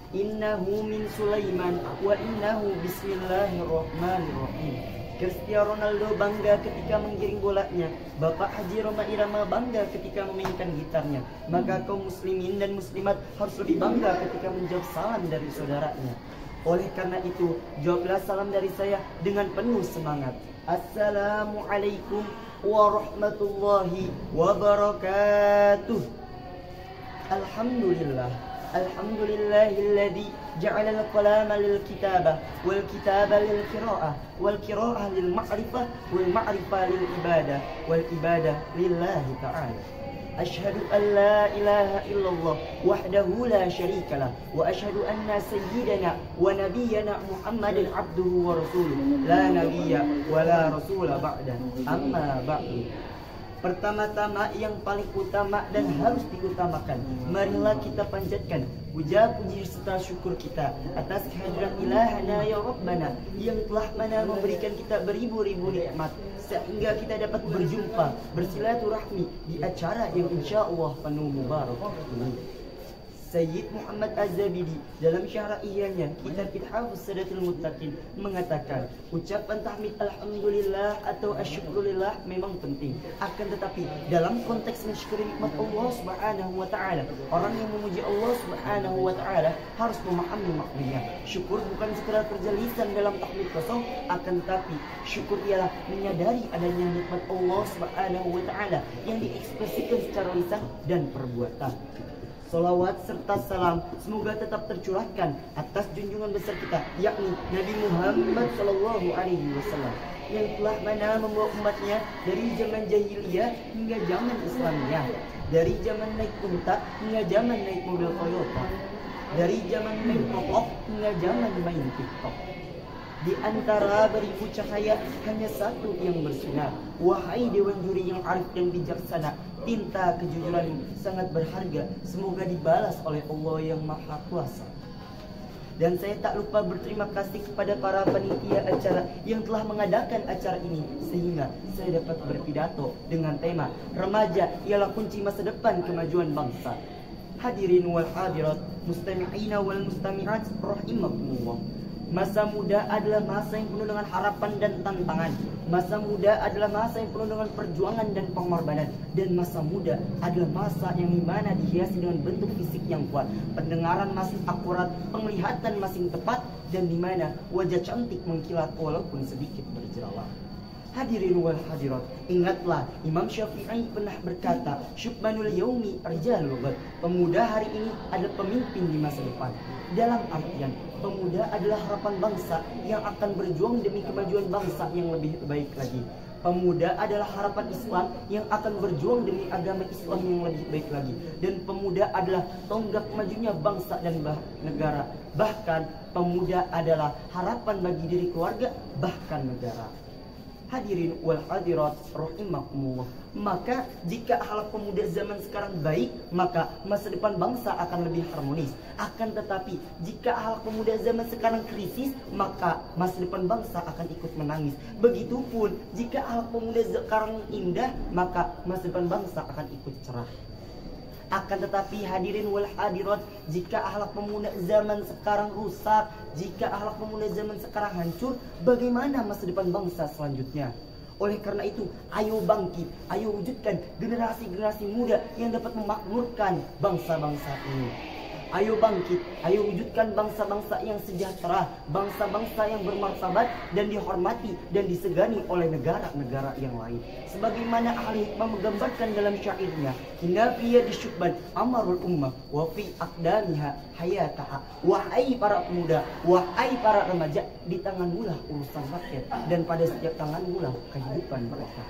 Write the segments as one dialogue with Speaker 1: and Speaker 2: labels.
Speaker 1: Innahu min Sulaiman wa innahu bismillahirrahmanirrahim. Cristiano Ronaldo bangga ketika menggiring bolanya. Bapak Haji Roma Irama bangga ketika memainkan gitarnya. Maka kaum muslimin dan muslimat harus lebih bangga ketika menjawab salam dari saudaranya. Oleh karena itu, jawablah salam dari saya dengan penuh semangat. Assalamualaikum warahmatullahi wabarakatuh. Alhamdulillah. Alhamdulillahilladzi ja'ala al-qalama lil-kitabah wal-kitaba lil-qira'ah wal-qira'ah lil-ma'rifah wal-ma'rifah lil-ibadah wal-ibadah lillahi ta'ala. Ashhadu an la ilaha illallah wahdahu la syarika lah wa ashhadu anna sayyidana wa nabiyyana Muhammadan abduhu wa rasuluh la nabiyya wa la rasula ba'da. Amma ba'du. Pertama-tama yang paling utama dan harus diutamakan, marilah kita panjatkan puja puji serta syukur kita atas kehadiran ilahana ya Rabbana yang telah memberikan kita beribu-ribu nikmat sehingga kita dapat berjumpa bersilaturahmi di acara yang insyaallah penuh mubarak ini. Sayyid Muhammad Az-Zabidi dalam syarah ihyanya kitab Ithafus Sadatul Muttaqin mengatakan ucapan tahmid alhamdulillah atau asyukrulillah memang penting, akan tetapi dalam konteks mensyukuri nikmat Allah Subhanahu wa taala, orang yang memuji Allah Subhanahu wa taala harus memahami maknanya. Syukur bukan sekedar perjelisan dalam tahmid kosong, akan tetapi syukur ialah menyadari adanya nikmat Allah Subhanahu wa taala yang diekspresikan secara lisan dan perbuatan. Salawat serta salam semoga tetap tercurahkan atas junjungan besar kita, yakni Nabi Muhammad SAW yang telah membawa umatnya dari zaman jahiliyah hingga zaman Islamiyah, dari zaman naik unta hingga zaman naik mobil Toyota, dari zaman main rokok hingga zaman main TikTok. Di antara beribu cahaya hanya satu yang bersinar. Wahai Dewan Juri yang arif dan bijaksana, tinta kejujuran sangat berharga, semoga dibalas oleh Allah yang Maha Kuasa. Dan saya tak lupa berterima kasih kepada para panitia acara yang telah mengadakan acara ini, sehingga saya dapat berpidato dengan tema Remaja ialah kunci masa depan kemajuan bangsa. Hadirin wal hadirat, mustami'ina wal mustami'at rahimakumullah. Masa muda adalah masa yang penuh dengan harapan dan tantangan. Masa muda adalah masa yang penuh dengan perjuangan dan pengorbanan. Dan masa muda adalah masa yang dimana dihiasi dengan bentuk fisik yang kuat, pendengaran masih akurat, penglihatan masih tepat, dan dimana wajah cantik mengkilat walaupun sedikit berjerawat. Hadirin wal hadirat, ingatlah Imam Syafi'i pernah berkata, syubbanul yaumi rijalul ghad. Pemuda hari ini adalah pemimpin di masa depan. Dalam artian, pemuda adalah harapan bangsa yang akan berjuang demi kemajuan bangsa yang lebih baik lagi. Pemuda adalah harapan Islam yang akan berjuang demi agama Islam yang lebih baik lagi. Dan pemuda adalah tonggak majunya bangsa dan negara. Bahkan pemuda adalah harapan bagi diri keluarga, bahkan negara. Hadirin wal hadirat rahimakumullah. Maka jika akhlak pemuda zaman sekarang baik, maka masa depan bangsa akan lebih harmonis. Akan tetapi jika akhlak pemuda zaman sekarang krisis, maka masa depan bangsa akan ikut menangis. Begitupun jika akhlak pemuda sekarang indah, maka masa depan bangsa akan ikut cerah. Akan tetapi hadirin wal hadirat, jika akhlak pemuda zaman sekarang rusak, jika akhlak pemuda zaman sekarang hancur, bagaimana masa depan bangsa selanjutnya? Oleh karena itu, ayo bangkit, ayo wujudkan generasi-generasi muda yang dapat memakmurkan bangsa-bangsa ini. Ayo bangkit, ayo wujudkan bangsa-bangsa yang sejahtera, bangsa-bangsa yang bermartabat dan dihormati dan disegani oleh negara-negara yang lain. Sebagaimana ahli hikmah menggambarkan dalam syairnya, hingga fiya disyubban amarul ummah wa fi aqdamiha hayataha. Wahai para pemuda, wahai para remaja, di tanganmulah urusan rakyat dan pada setiap tanganmulah kehidupan mereka.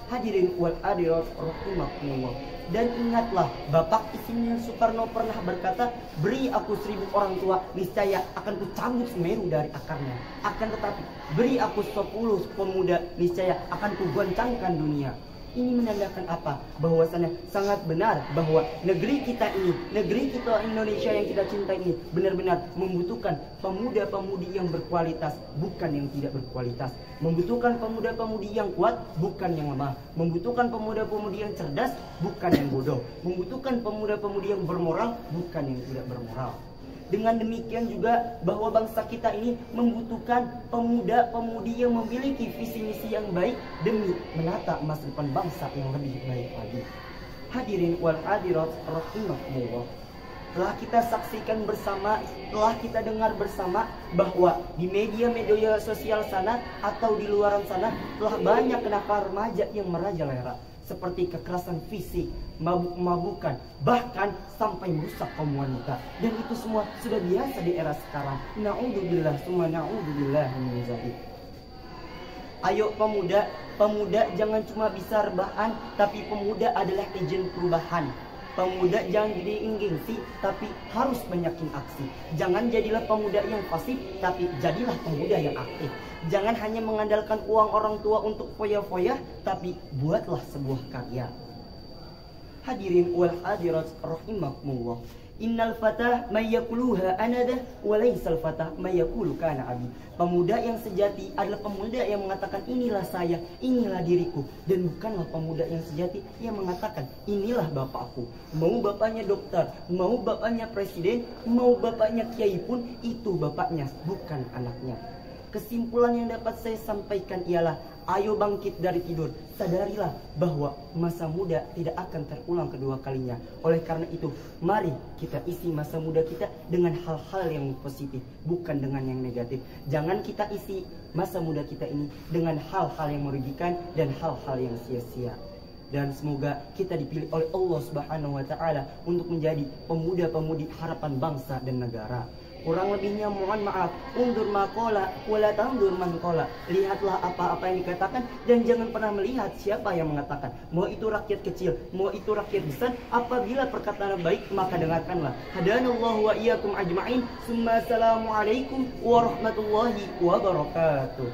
Speaker 1: Hadirin wal hadirat rahimakumullah. Dan ingatlah, Bapak Insinyur Soekarno pernah berkata, beri aku 1000 orang tua, niscaya akan kucabut Semeru dari akarnya. Akan tetapi, beri aku 10 pemuda, niscaya akan kugoncangkan dunia. Ini menandakan apa? Bahwasannya sangat benar bahwa negeri kita ini, negeri kita Indonesia yang kita cintai ini benar-benar membutuhkan pemuda-pemudi yang berkualitas, bukan yang tidak berkualitas. Membutuhkan pemuda-pemudi yang kuat, bukan yang lemah. Membutuhkan pemuda-pemudi yang cerdas, bukan yang bodoh. Membutuhkan pemuda-pemudi yang bermoral, bukan yang tidak bermoral. Dengan demikian juga bahwa bangsa kita ini membutuhkan pemuda-pemudi yang memiliki visi misi yang baik demi menata masa depan bangsa yang lebih baik lagi. Hadirin wal hadirat rahimakumullah. Telah kita saksikan bersama, telah kita dengar bersama bahwa di media-media sosial sana atau di luaran sana telah banyak kenakalan remaja yang merajalela, seperti kekerasan fisik, mabuk-mabukan, bahkan sampai merusak kaum wanita. Dan itu semua sudah biasa di era sekarang. Na'udzubillah, summa na'udzubillah min dzalik. Ayo pemuda jangan cuma bisa rebahan, tapi pemuda adalah agen perubahan. Pemuda jangan jadi gengsi, tapi harus banyakin aksi. Jangan jadilah pemuda yang pasif, tapi jadilah pemuda yang aktif. Jangan hanya mengandalkan uang orang tua untuk foya-foya, tapi buatlah sebuah karya. Hadirin wal hadirat rahimakumullah. Innal fatah mayyakuluha anada walaysal fatah mayyakulu kana abi. Pemuda yang sejati adalah pemuda yang mengatakan inilah saya, inilah diriku, dan bukanlah pemuda yang sejati yang mengatakan inilah bapakku. Mau bapaknya dokter, mau bapaknya presiden, mau bapaknya kiai pun itu bapaknya, bukan anaknya. Kesimpulan yang dapat saya sampaikan ialah ayo bangkit dari tidur. Sadarilah bahwa masa muda tidak akan terulang kedua kalinya. Oleh karena itu, mari kita isi masa muda kita dengan hal-hal yang positif, bukan dengan yang negatif. Jangan kita isi masa muda kita ini dengan hal-hal yang merugikan dan hal-hal yang sia-sia. Dan semoga kita dipilih oleh Allah Subhanahu wa taala untuk menjadi pemuda-pemudi harapan bangsa dan negara. Kurang lebihnya mohon maaf. Undur maqala wala tandur man qala. Lihatlah apa-apa yang dikatakan dan jangan pernah melihat siapa yang mengatakan. Mau itu rakyat kecil, mau itu rakyat besar, apabila perkataan baik maka dengarkanlah. Hadanallahu wa iyyakum ajma'in. Assalamualaikum warahmatullahi wabarakatuh.